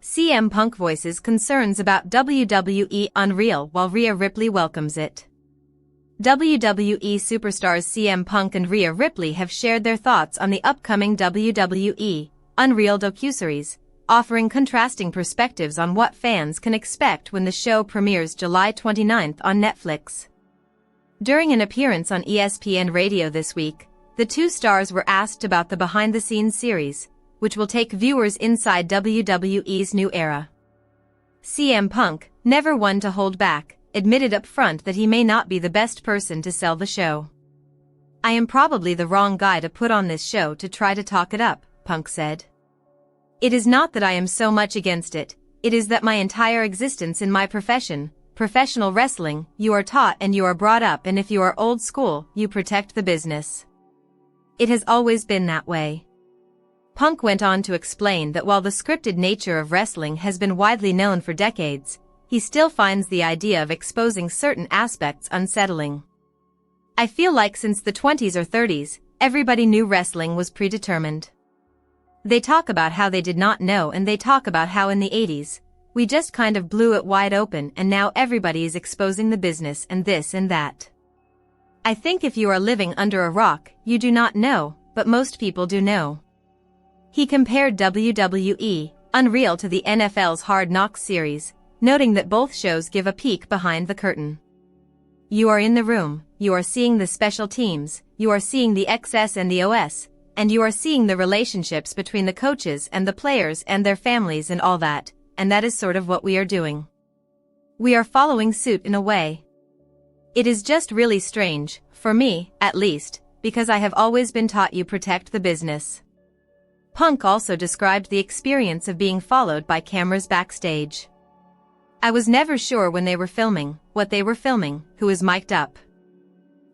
CM Punk voices concerns about WWE unreal while Rhea Ripley welcomes it. WWE superstars CM Punk and Rhea Ripley have shared their thoughts on the upcoming WWE Unreal docuseries, offering contrasting perspectives on what fans can expect when the show premieres July 29 on Netflix. During an appearance on ESPN Radio this week, the two stars were asked about the behind-the-scenes series, which will take viewers inside WWE's new era. CM Punk, never one to hold back, admitted up front that he may not be the best person to sell the show. "I am probably the wrong guy to put on this show to try to talk it up," Punk said. "It is not that I am so much against it, it is that my entire existence in my profession, professional wrestling, you are taught and you are brought up, and if you are old school, you protect the business. It has always been that way." Punk went on to explain that while the scripted nature of wrestling has been widely known for decades, he still finds the idea of exposing certain aspects unsettling. "I feel like since the 20s or 30s, everybody knew wrestling was predetermined. They talk about how they did not know, and they talk about how in the 80s, we just kind of blew it wide open, and now everybody is exposing the business and this and that. I think if you are living under a rock, you do not know, but most people do know." He compared WWE Unreal to the NFL's Hard Knocks series, noting that both shows give a peek behind the curtain. "You are in the room, you are seeing the special teams, you are seeing the XS and the OS, and you are seeing the relationships between the coaches and the players and their families and all that, and that is sort of what we are doing. We are following suit in a way. It is just really strange, for me, at least, because I have always been taught you protect the business." Punk also described the experience of being followed by cameras backstage. "I was never sure when they were filming, what they were filming, who is mic'd up.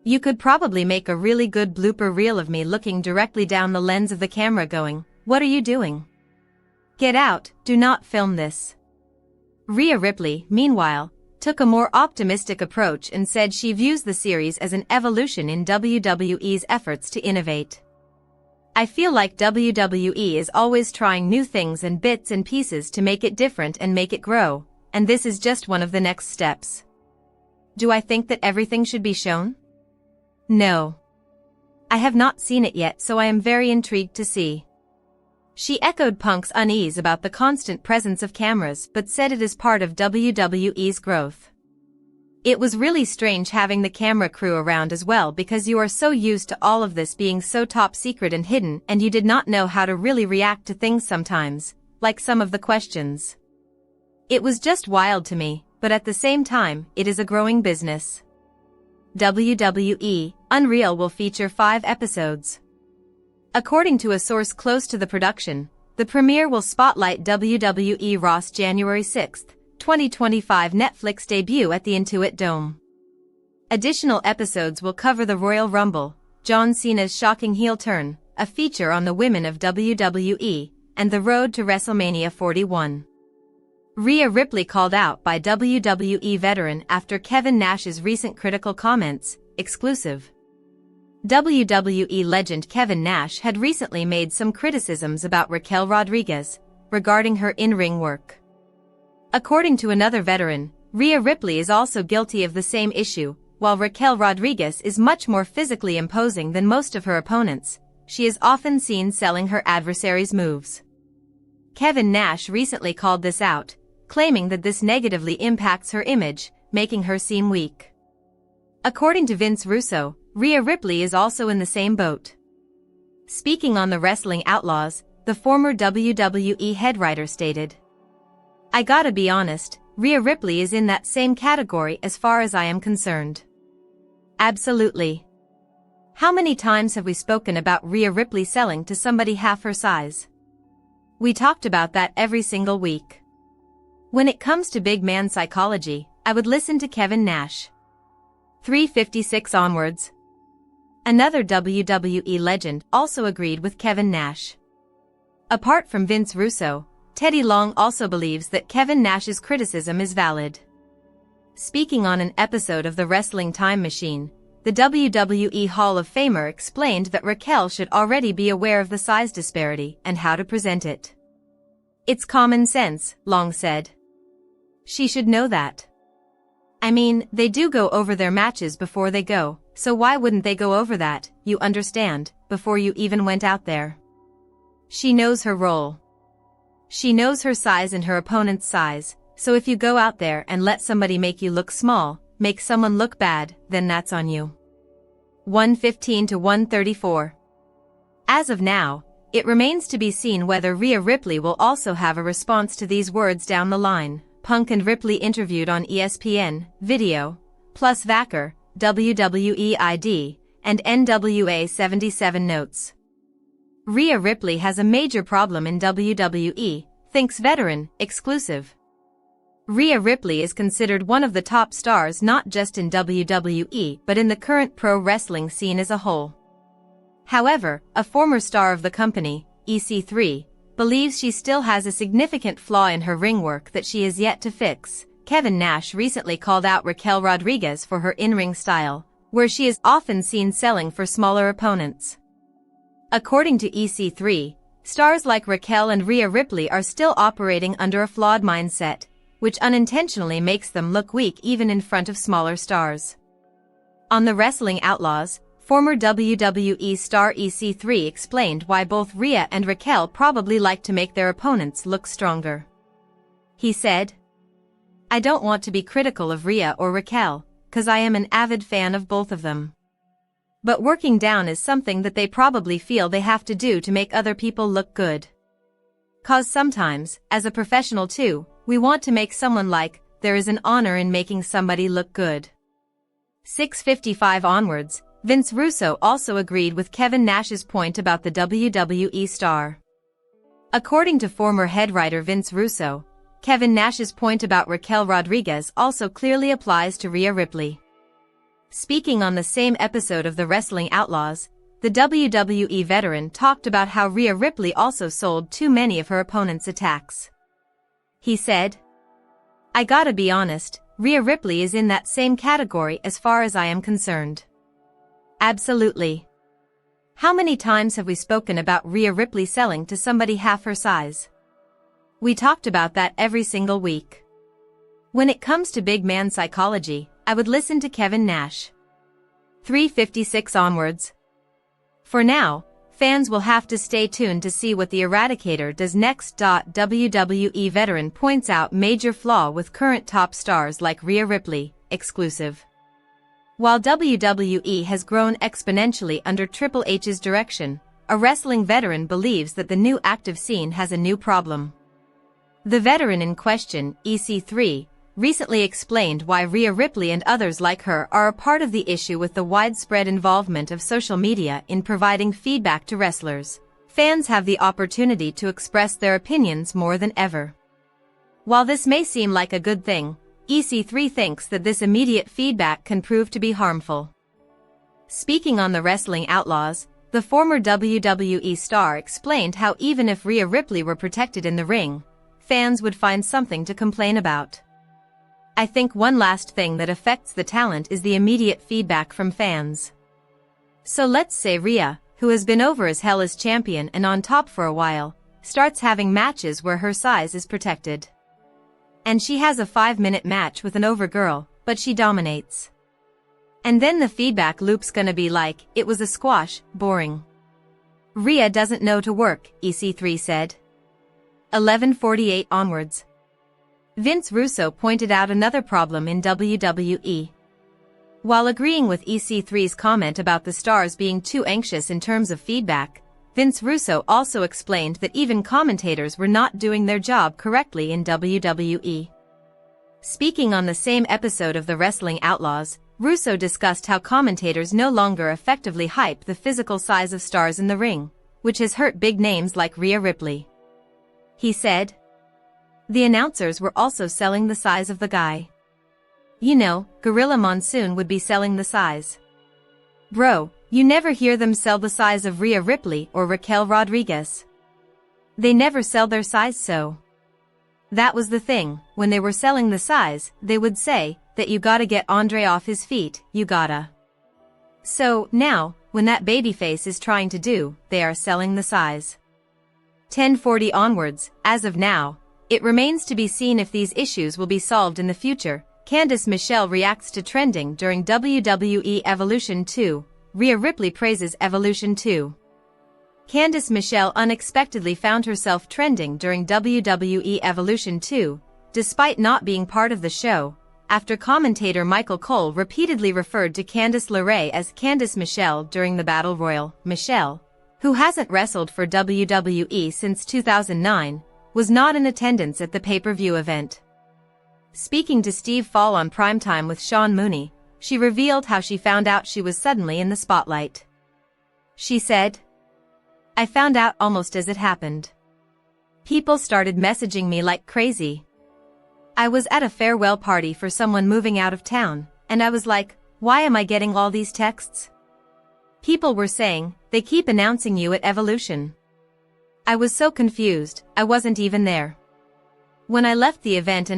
You could probably make a really good blooper reel of me looking directly down the lens of the camera going, 'What are you doing? Get out, do not film this.'" Rhea Ripley, meanwhile, took a more optimistic approach and said she views the series as an evolution in WWE's efforts to innovate. "I feel like WWE is always trying new things and bits and pieces to make it different and make it grow, and this is just one of the next steps. Do I think that everything should be shown? No. I have not seen it yet, so I am very intrigued to see." She echoed Punk's unease about the constant presence of cameras but said it is part of WWE's growth. "It was really strange having the camera crew around as well, because you are so used to all of this being so top secret and hidden, and you did not know how to really react to things sometimes, like some of the questions. It was just wild to me, but at the same time, it is a growing business." WWE Unreal will feature 5 episodes. According to a source close to the production, the premiere will spotlight WWE Raw's January 6, 2025 Netflix debut at the Intuit Dome. Additional episodes will cover the Royal Rumble, John Cena's shocking heel turn, a feature on the women of WWE, and the road to WrestleMania 41. Rhea Ripley called out by WWE veteran after Kevin Nash's recent critical comments, exclusive. WWE legend Kevin Nash had recently made some criticisms about Raquel Rodriguez regarding her in-ring work. According to another veteran, Rhea Ripley is also guilty of the same issue. While Raquel Rodriguez is much more physically imposing than most of her opponents, she is often seen selling her adversaries' moves. Kevin Nash recently called this out, claiming that this negatively impacts her image, making her seem weak. According to Vince Russo, Rhea Ripley is also in the same boat. Speaking on the Wrestling Outlaws, the former WWE head writer stated, "I gotta be honest, Rhea Ripley is in that same category as far as I am concerned. Absolutely. How many times have we spoken about Rhea Ripley selling to somebody half her size? We talked about that every single week. When it comes to big man psychology, I would listen to Kevin Nash." 356 onwards. Another WWE legend also agreed with Kevin Nash. Apart from Vince Russo, Teddy Long also believes that Kevin Nash's criticism is valid. Speaking on an episode of the Wrestling Time Machine, the WWE Hall of Famer explained that Raquel should already be aware of the size disparity and how to present it. It's common sense, Long said. She should know that. I mean, they do go over their matches before they go, so why wouldn't they go over that, you understand, before you even went out there? She knows her role. She knows her size and her opponent's size, so if you go out there and let somebody make you look small, make someone look bad, then that's on you. 115 to 134. As of now, it remains to be seen whether Rhea Ripley will also have a response to these words down the line. Punk and Ripley interviewed on ESPN, Video, plus Vacker, WWE ID, and NWA 77 notes. Rhea Ripley has a major problem in WWE, thinks veteran, exclusive. Rhea Ripley is considered one of the top stars not just in WWE but in the current pro wrestling scene as a whole. However, a former star of the company, EC3, believes she still has a significant flaw in her ring work that she is yet to fix. Kevin Nash recently called out Raquel Rodriguez for her in-ring style, where she is often seen selling for smaller opponents. According to EC3, stars like Raquel and Rhea Ripley are still operating under a flawed mindset, which unintentionally makes them look weak even in front of smaller stars. On the Wrestling Outlaws, former WWE star EC3 explained why both Rhea and Raquel probably like to make their opponents look stronger. He said, "I don't want to be critical of Rhea or Raquel, 'cause I am an avid fan of both of them. But working down is something that they probably feel they have to do to make other people look good. 'Cause sometimes, as a professional too, we want to make someone like, there is an honor in making somebody look good." 655 onwards, Vince Russo also agreed with Kevin Nash's point about the WWE star. According to former head writer Vince Russo, Kevin Nash's point about Raquel Rodriguez also clearly applies to Rhea Ripley. Speaking on the same episode of the Wrestling Outlaws, the WWE veteran talked about how Rhea Ripley also sold too many of her opponent's attacks. He said, "I gotta be honest, Rhea Ripley is in that same category as far as I am concerned." Absolutely. How many times have we spoken about Rhea Ripley selling to somebody half her size? We talked about that every single week. When it comes to big man psychology, I would listen to Kevin Nash. 356 onwards. For now, fans will have to stay tuned to see what the Eradicator does next. WWE veteran points out major flaw with current top stars like Rhea Ripley, exclusive. While WWE has grown exponentially under Triple H's direction, a wrestling veteran believes that the new active scene has a new problem. The veteran in question, EC3, recently explained why Rhea Ripley and others like her are a part of the issue with the widespread involvement of social media in providing feedback to wrestlers. Fans have the opportunity to express their opinions more than ever. While this may seem like a good thing, EC3 thinks that this immediate feedback can prove to be harmful. Speaking on the Wrestling Outlaws, the former WWE star explained how even if Rhea Ripley were protected in the ring, fans would find something to complain about. "I think one last thing that affects the talent is the immediate feedback from fans. So let's say Rhea, who has been over as hell as champion and on top for a while, starts having matches where her size is protected. And she has a 5-minute match with an over girl, but she dominates. And then the feedback loop's gonna be like, it was a squash, boring. Rhea doesn't know to work," EC3 said. 1148 onwards. Vince Russo pointed out another problem in WWE. While agreeing with EC3's comment about the stars being too anxious in terms of feedback, Vince Russo also explained that even commentators were not doing their job correctly in WWE. Speaking on the same episode of the Wrestling Outlaws, Russo discussed how commentators no longer effectively hype the physical size of stars in the ring, which has hurt big names like Rhea Ripley. He said, "The announcers were also selling the size of the guy. You know, Gorilla Monsoon would be selling the size. Bro, you never hear them sell the size of Rhea Ripley or Raquel Rodriguez. They never sell their size, so." That was the thing, when they were selling the size, they would say, that you gotta get Andre off his feet, you gotta. So, now, when that babyface is trying to do, they are selling the size. 10:40 onwards. As of now, it remains to be seen if these issues will be solved in the future. Candice Michelle reacts to trending during WWE Evolution 2. Rhea Ripley praises Evolution 2. Candice Michelle unexpectedly found herself trending during WWE Evolution 2, despite not being part of the show, after commentator Michael Cole repeatedly referred to Candice LeRae as Candice Michelle during the Battle Royal. Michelle, who hasn't wrestled for WWE since 2009, was not in attendance at the pay-per-view event. Speaking to Steve Fall on Primetime with Sean Mooney, she revealed how she found out she was suddenly in the spotlight. She said, "I found out almost as it happened. People started messaging me like crazy. I was at a farewell party for someone moving out of town, and I was like, why am I getting all these texts? People were saying, they keep announcing you at Evolution. I was so confused, I wasn't even there. When I left the event and